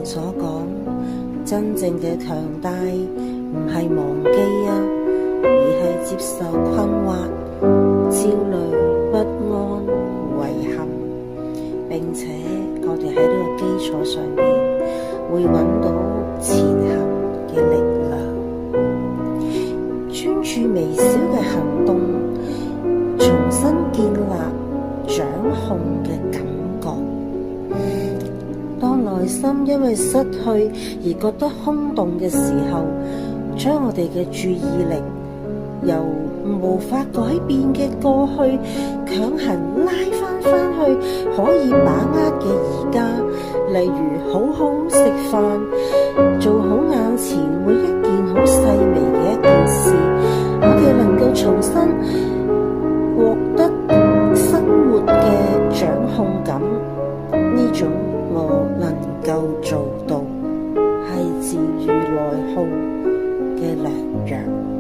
所講，真正嘅強大唔係忘記而係接受困惑、焦慮、不安、遺憾，並且我哋喺呢個基礎上邊會揾到前行嘅力量。專注微小嘅行動，重新建立掌控嘅感覺。當內心因為失去而覺得空洞嘅時候，將我哋嘅注意力由無法改變嘅過去強行拉返去可以把握嘅而家，例如好好食飯，做好眼前每一件好細微嘅一件事，我哋能夠重新獲得生活嘅掌控感。呢種我能夠做到，係自愈內耗嘅良藥。